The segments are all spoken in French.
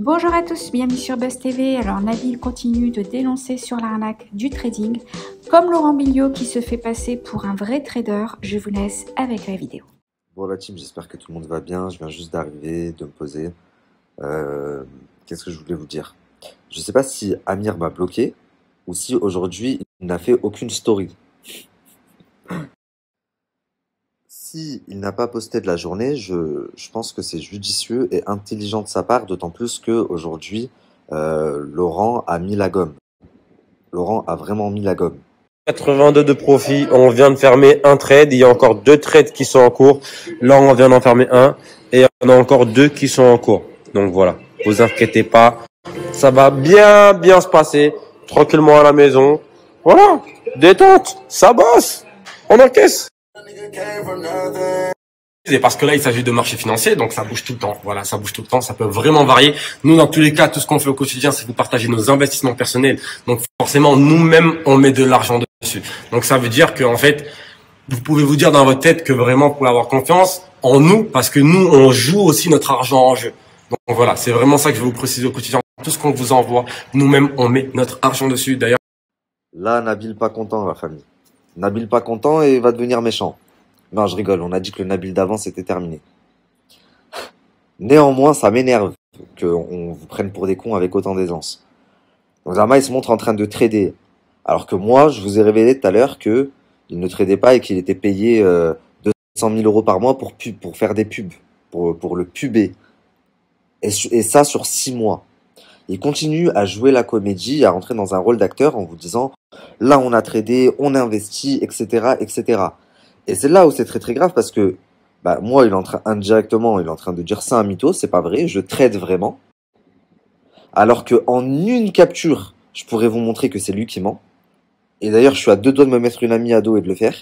Bonjour à tous, bienvenue sur Buzz TV. Alors Nabil continue de dénoncer sur l'arnaque du trading, comme Laurent Billiot qui se fait passer pour un vrai trader. Je vous laisse avec la vidéo. Bon la team, j'espère que tout le monde va bien. Je viens juste d'arriver, de me poser. Euh, Qu'est-ce que je voulais vous dire? Je sais pas si Amir m'a bloqué ou si aujourd'hui il n'a fait aucune story. Si il n'a pas posté de la journée, je pense que c'est judicieux et intelligent de sa part, d'autant plus que aujourd'hui Laurent a mis la gomme. Laurent a vraiment mis la gomme. 82 de profit, on vient de fermer un trade, il y a encore deux trades qui sont en cours. Là, on vient d'en fermer un et on a encore deux qui sont en cours. Donc voilà, vous inquiétez pas, ça va bien se passer, tranquillement à la maison. Voilà, détente, ça bosse, on encaisse. Et parce que là, il s'agit de marché financier, donc ça bouge tout le temps. Voilà, ça bouge tout le temps, ça peut vraiment varier. Nous, dans tous les cas, tout ce qu'on fait au quotidien, c'est vous partager nos investissements personnels. Donc forcément, nous-mêmes, on met de l'argent dessus. Donc ça veut dire que en fait, vous pouvez vous dire dans votre tête que vraiment, vous pouvez avoir confiance en nous, parce que nous, on joue aussi notre argent en jeu. Donc voilà, c'est vraiment ça que je vais vous préciser au quotidien. Tout ce qu'on vous envoie, nous-mêmes, on met notre argent dessus. D'ailleurs, Là, Nabil pas content, la famille. Nabil pas content et va devenir méchant. Non, je rigole, on a dit que le Nabil d'avant c'était terminé. Néanmoins, ça m'énerve qu'on vous prenne pour des cons avec autant d'aisance. Donc Zama, il se montre en train de trader. Alors que moi, je vous ai révélé tout à l'heure que il ne tradait pas et qu'il était payé 200 000 euros par mois pour faire des pubs, pour le puber. Et ça sur 6 mois. Il continue à jouer la comédie, à rentrer dans un rôle d'acteur en vous disant là on a tradé, on a investi, etc., etc. Et c'est là où c'est très très grave parce que bah, moi il est en train indirectement il est en train de dire ça un mytho, c'est pas vrai, je trade vraiment. Alors que en une capture, je pourrais vous montrer que c'est lui qui ment. Et d'ailleurs je suis à deux doigts de me mettre une amie à dos et de le faire.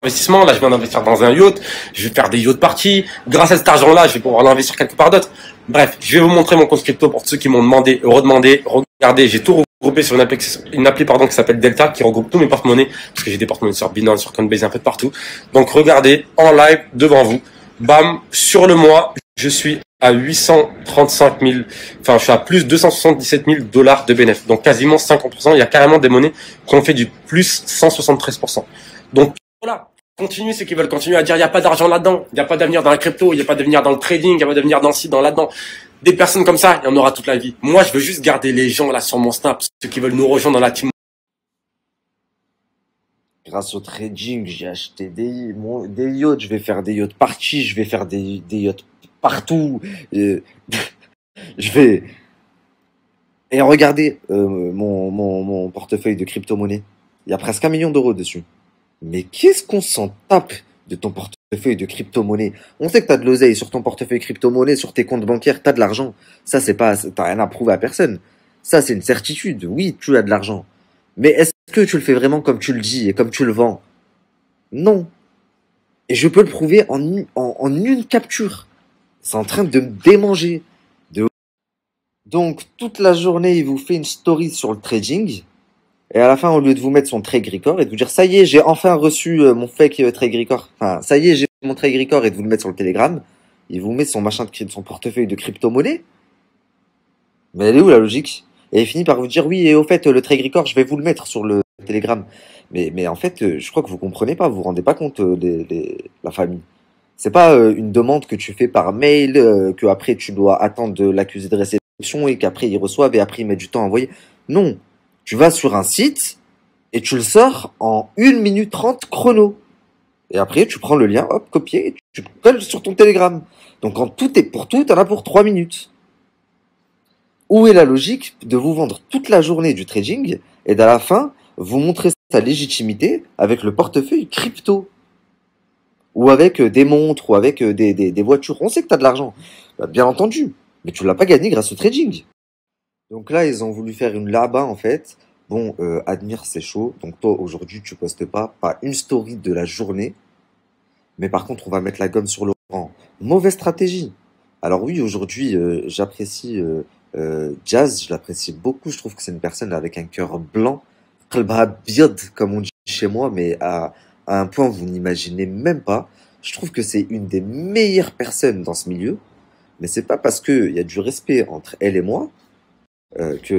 investissement, là, je viens d'investir dans un yacht, je vais faire des yachts parties. Grâce à cet argent-là, je vais pouvoir l'investir quelque part d'autre. Bref, je vais vous montrer mon compte crypto pour ceux qui m'ont demandé, redemandé. Regardez, j'ai tout regroupé sur une appli pardon, qui s'appelle Delta, qui regroupe tous mes porte-monnaies, parce que j'ai des porte-monnaies sur Binance, sur Coinbase, un peu de partout. Donc, regardez, en live, devant vous. Bam, sur le mois, je suis à 835 000, enfin, je suis à plus 277 000 dollars de bénéfice. Donc, quasiment 50%. Il y a carrément des monnaies qui ont fait du plus 173%. Donc, voilà. Continue ceux qui veulent continuer à dire il n'y a pas d'argent là-dedans, il n'y a pas d'avenir dans la crypto, il n'y a pas d'avenir dans le trading, il n'y a pas d'avenir dans ci, dans là-dedans. Des personnes comme ça, il y en aura toute la vie. Moi, je veux juste garder les gens là sur mon Snap, ceux qui veulent nous rejoindre dans la team. Grâce au trading, j'ai acheté des yachts, je vais faire des yachts parties, je vais faire des yachts partout. Euh, je vais... Et regardez mon portefeuille de crypto-monnaie. Il y a presque 1 million d'euros dessus. Mais qu'est-ce qu'on s'en tape de ton portefeuille de crypto-monnaie? On sait que t'as de l'oseille sur ton portefeuille crypto-monnaie, sur tes comptes bancaires, t'as de l'argent. Ça, c'est pas, t'as rien à prouver à personne. Ça, c'est une certitude. Oui, tu as de l'argent. Mais est-ce que tu le fais vraiment comme tu le dis et comme tu le vends? Non. Et je peux le prouver en une capture. C'est en train de me démanger. Donc, toute la journée, il vous fait une story sur le trading. Et à la fin, au lieu de vous mettre son trade record et de vous dire, ça y est, j'ai enfin reçu mon fake trade record. Enfin, ça y est, j'ai mon trade record et de vous le mettre sur le Telegram, il vous met son machin de son portefeuille de crypto-monnaie. Mais elle est où la logique? Et il finit par vous dire, oui, et au fait, le trade record, je vais vous le mettre sur le Telegram. Mais en fait, je crois que vous comprenez pas, vous vous rendez pas compte, la famille. C'est pas une demande que tu fais par mail, que après tu dois attendre de l'accusé de réception et qu'après ils reçoivent et après ils mettent du temps à envoyer. Non. Tu vas sur un site et tu le sors en 1 minute 30 chrono. Et après, tu prends le lien, hop, copier, et tu colles sur ton Telegram. Donc, quand tout est pour tout, t'en as pour 3 minutes. Où est la logique de vous vendre toute la journée du trading et d'à la fin, vous montrer sa légitimité avec le portefeuille crypto? Ou avec des montres, ou avec des voitures. On sait que t'as de l'argent. Bah, bien entendu. Mais tu l'as pas gagné grâce au trading. Donc là, ils ont voulu faire une là-bas, en fait. Bon, Admire, c'est chaud. Donc toi, aujourd'hui, tu postes pas une story de la journée. Mais par contre, on va mettre la gomme sur le rang. Mauvaise stratégie. Alors oui, aujourd'hui, j'apprécie Jazz. Je l'apprécie beaucoup. Je trouve que c'est une personne avec un cœur blanc. Qalbha abyad, comme on dit chez moi, mais à un point, vous n'imaginez même pas. Je trouve que c'est une des meilleures personnes dans ce milieu. Mais c'est pas parce qu'il y a du respect entre elle et moi euh, que,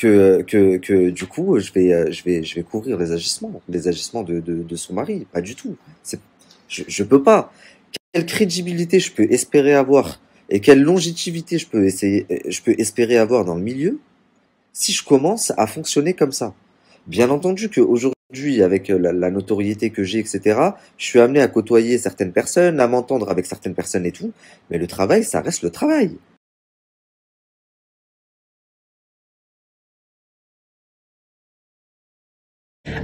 euh, que du coup, je vais couvrir les agissements de son mari. Pas du tout. Je peux pas. Quelle crédibilité je peux espérer avoir et quelle longévité je peux espérer avoir dans le milieu si je commence à fonctionner comme ça. Bien entendu qu'aujourd'hui, avec la notoriété que j'ai, etc., je suis amené à côtoyer certaines personnes, à m'entendre avec certaines personnes et tout, mais le travail, ça reste le travail.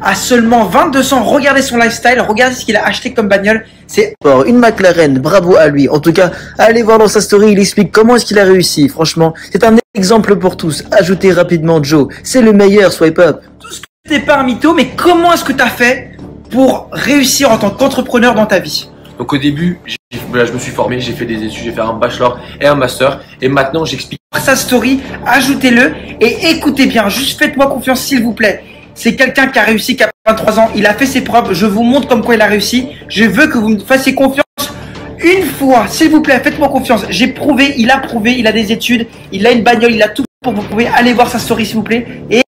À seulement 22 ans, regardez son lifestyle, regardez ce qu'il a acheté comme bagnole. C'est une McLaren, bravo à lui. En tout cas, allez voir dans sa story, il explique comment est-ce qu'il a réussi. Franchement, c'est un exemple pour tous. Ajoutez rapidement Joe, c'est le meilleur, swipe up. Tout ce que t'es pas un mytho, mais comment est-ce que t'as fait pour réussir en tant qu'entrepreneur dans ta vie? Donc au début, je me suis formé, j'ai fait des études, j'ai fait un bachelor et un master. Et maintenant, j'explique Sa story, ajoutez-le et écoutez bien, juste faites-moi confiance s'il vous plaît. C'est quelqu'un qui a réussi, qui a 23 ans, il a fait ses preuves, je vous montre comme quoi il a réussi. Je veux que vous me fassiez confiance une fois, s'il vous plaît, faites-moi confiance. J'ai prouvé, il a des études, il a une bagnole, il a tout pour vous prouver. Allez voir sa story s'il vous plaît. Et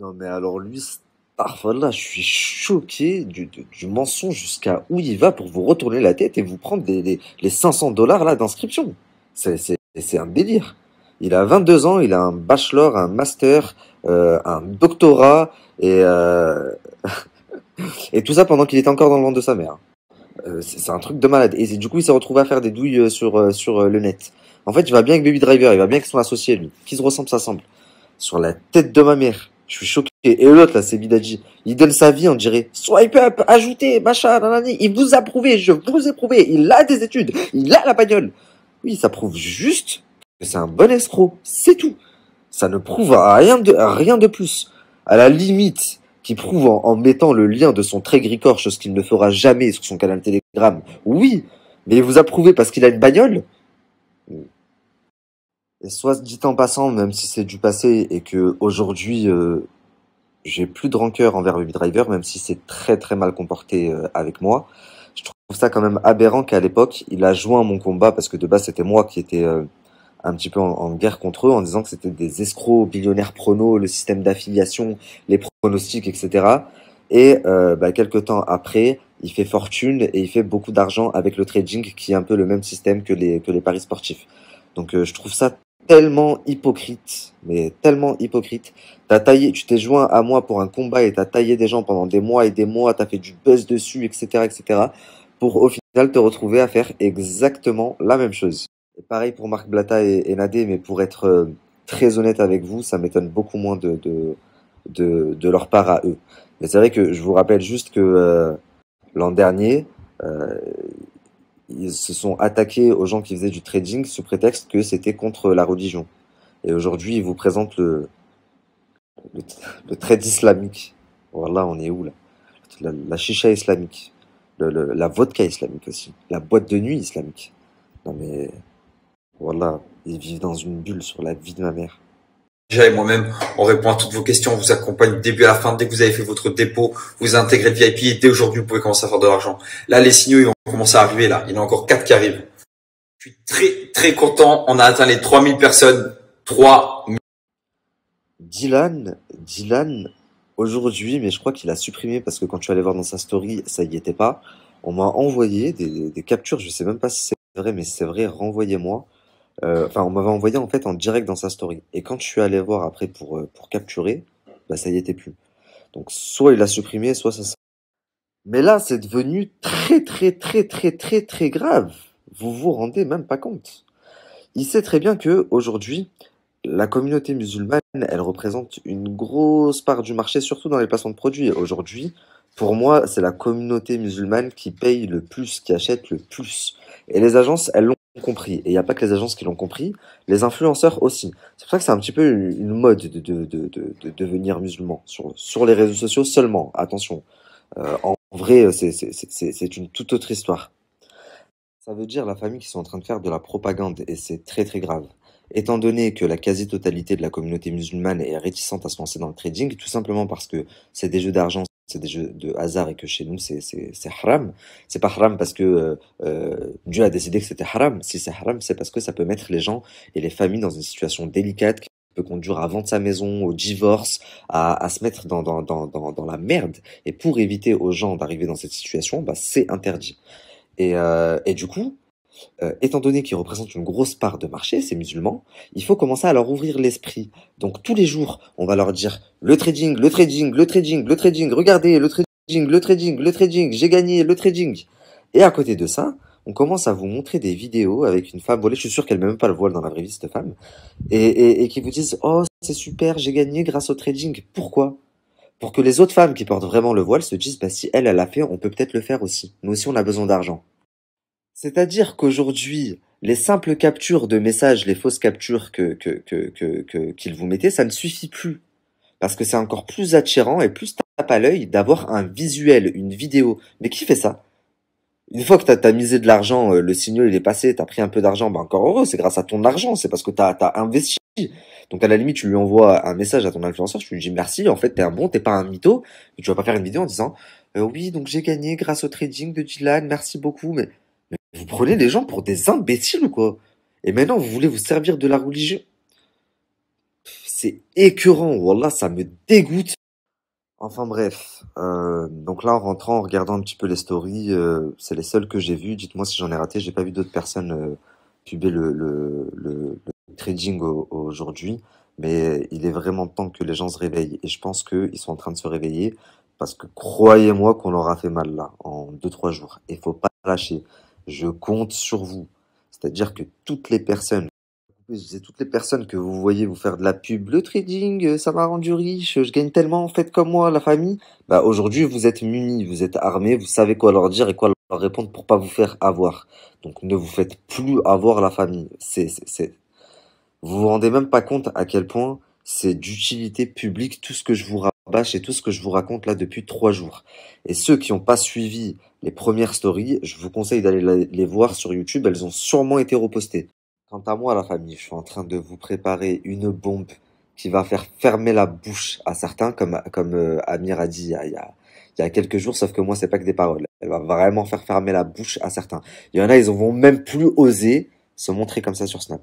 Non, mais alors lui, là, je suis choqué du mensonge jusqu'à où il va pour vous retourner la tête et vous prendre les 500 dollars là d'inscription. C'est un délire. Il a 22 ans, il a un bachelor, un master, un doctorat et tout ça pendant qu'il était encore dans le ventre de sa mère. C'est un truc de malade. Et du coup, il s'est retrouvé à faire des douilles sur le net. En fait, il va bien avec Baby Driver, il va bien avec son associé, lui. Qui se ressemble, ça semble. Sur la tête de ma mère. Je suis choqué. Et l'autre, là, c'est Bidadji. Il donne sa vie, on dirait. Swipe up, ajoutez, machin, nanani. Il vous a prouvé, je vous ai prouvé. Il a des études, il a la bagnole. Oui, ça prouve juste que c'est un bon escroc. C'est tout. Ça ne prouve rien de plus. À la limite, qui prouve en mettant le lien de son trait gris-corps, chose qu'il ne fera jamais sur son canal Telegram. Oui, mais il vous a prouvé parce qu'il a une bagnole. Et soit dit en passant, même si c'est du passé et que aujourd'hui j'ai plus de rancœur envers Baby Driver, même si c'est très très mal comporté avec moi. Je trouve ça quand même aberrant qu'à l'époque il a joint mon combat parce que de base c'était moi qui étais un petit peu en guerre contre eux en disant que c'était des escrocs, billionnaires pronos, le système d'affiliation, les pronostics, etc. Et quelques temps après, il fait fortune et il fait beaucoup d'argent avec le trading qui est un peu le même système que les paris sportifs. Donc je trouve ça tellement hypocrite, mais tellement hypocrite. Tu t'es joint à moi pour un combat et t'as taillé des gens pendant des mois et des mois, t'as fait du buzz dessus, etc., etc., pour au final te retrouver à faire exactement la même chose. Et pareil pour Marc Blatta et Nadé, mais pour être très honnête avec vous, ça m'étonne beaucoup moins de leur part à eux. Mais c'est vrai que je vous rappelle juste que l'an dernier, euh, ils se sont attaqués aux gens qui faisaient du trading sous prétexte que c'était contre la religion. Et aujourd'hui, ils vous présentent le, le trade islamique. Voilà, on est où là? La chicha islamique, la vodka islamique aussi, la boîte de nuit islamique. Non mais voilà, ils vivent dans une bulle sur la vie de ma mère. Déjà et moi-même, on répond à toutes vos questions, on vous accompagne du début à la fin. Dès que vous avez fait votre dépôt, vous intégrez le VIP et dès aujourd'hui, vous pouvez commencer à faire de l'argent. Là, les signaux, ils vont commencer à arriver là. Il y en a encore 4 qui arrivent. Je suis très, très content. On a atteint les 3000 personnes. 3000. Dylan, aujourd'hui, mais je crois qu'il a supprimé parce que quand tu allais voir dans sa story, ça y était pas. On m'a envoyé des captures, je sais même pas si c'est vrai, mais si c'est vrai, renvoyez-moi. Enfin, on m'avait envoyé en fait en direct dans sa story. Et quand je suis allé voir après pour capturer, bah ça y était plus. Donc soit il a supprimé, soit ça. Mais là, c'est devenu très très très très très très grave. Vous vous rendez même pas compte. Il sait très bien que aujourd'hui, la communauté musulmane, elle représente une grosse part du marché, surtout dans les placements de produits. Aujourd'hui, pour moi, c'est la communauté musulmane qui paye le plus, qui achète le plus. Et les agences, elles l'ont compris. Et il n'y a pas que les agences qui l'ont compris, les influenceurs aussi. C'est pour ça que c'est un petit peu une mode de devenir musulman. Sur les réseaux sociaux seulement, attention. En vrai, c'est une toute autre histoire. Ça veut dire la famille qui sont en train de faire de la propagande et c'est très très grave. Étant donné que la quasi-totalité de la communauté musulmane est réticente à se lancer dans le trading, tout simplement parce que c'est des jeux d'argent, c'est des jeux de hasard et que chez nous c'est haram. C'est pas haram parce que Dieu a décidé que c'était haram. Si c'est haram, c'est parce que ça peut mettre les gens et les familles dans une situation délicate qui peut conduire à vendre sa maison, au divorce, à se mettre dans la merde. Et pour éviter aux gens d'arriver dans cette situation, bah, c'est interdit. Et du coup, étant donné qu'ils représentent une grosse part de marché, ces musulmans, il faut commencer à leur ouvrir l'esprit. Donc tous les jours, on va leur dire le trading, le trading, le trading, le trading, regardez, le trading, le trading, le trading, j'ai gagné, le trading. Et à côté de ça, on commence à vous montrer des vidéos avec une femme voilée, je suis sûr qu'elle met même pas le voile dans la vraie vie, cette femme, et qui vous disent oh c'est super, j'ai gagné grâce au trading. Pourquoi? Pour que les autres femmes qui portent vraiment le voile se disent bah si elle l'a fait, on peut peut-être le faire aussi. Nous aussi on a besoin d'argent. C'est-à-dire qu'aujourd'hui, les simples captures de messages, les fausses captures qu'ils vous mettez, ça ne suffit plus. Parce que c'est encore plus attirant et plus tape à l'œil d'avoir un visuel, une vidéo. Mais qui fait ça? Une fois que t'as misé de l'argent, le signal il est passé, t'as pris un peu d'argent, bah encore heureux, c'est grâce à ton argent, c'est parce que t'as investi. Donc à la limite, tu lui envoies un message à ton influenceur, tu lui dis merci, en fait t'es un bon, t'es pas un mytho, mais tu vas pas faire une vidéo en disant oui, donc j'ai gagné grâce au trading de Dylan, merci beaucoup, mais vous prenez les gens pour des imbéciles ou quoi? Et maintenant vous voulez vous servir de la religion? C'est écœurant, wallah, ça me dégoûte. Enfin bref, donc là en rentrant, en regardant un petit peu les stories, c'est les seuls que j'ai vus. Dites-moi si j'en ai raté, j'ai pas vu d'autres personnes puber le trading aujourd'hui, mais il est vraiment temps que les gens se réveillent. Et je pense qu'ils sont en train de se réveiller parce que croyez-moi qu'on leur a fait mal là en 2 3 jours. Et faut pas lâcher. Je compte sur vous. C'est-à-dire que toutes les personnes je disais, toutes les personnes que vous voyez vous faire de la pub, le trading, ça m'a rendu riche, je gagne tellement, faites comme moi, la famille. Bah, aujourd'hui, vous êtes munis, vous êtes armés, vous savez quoi leur dire et quoi leur répondre pour pas vous faire avoir. Donc, ne vous faites plus avoir la famille. Vous vous rendez même pas compte à quel point c'est d'utilité publique tout ce que je vous rabâche et tout ce que je vous raconte là depuis 3 jours. Et ceux qui n'ont pas suivi les premières stories, je vous conseille d'aller les voir sur YouTube, elles ont sûrement été repostées. Quant à moi, la famille, je suis en train de vous préparer une bombe qui va faire fermer la bouche à certains, comme Amir a dit il y a quelques jours, sauf que moi, c'est pas que des paroles. Elle va vraiment faire fermer la bouche à certains. Il y en a, ils vont même plus oser se montrer comme ça sur Snap.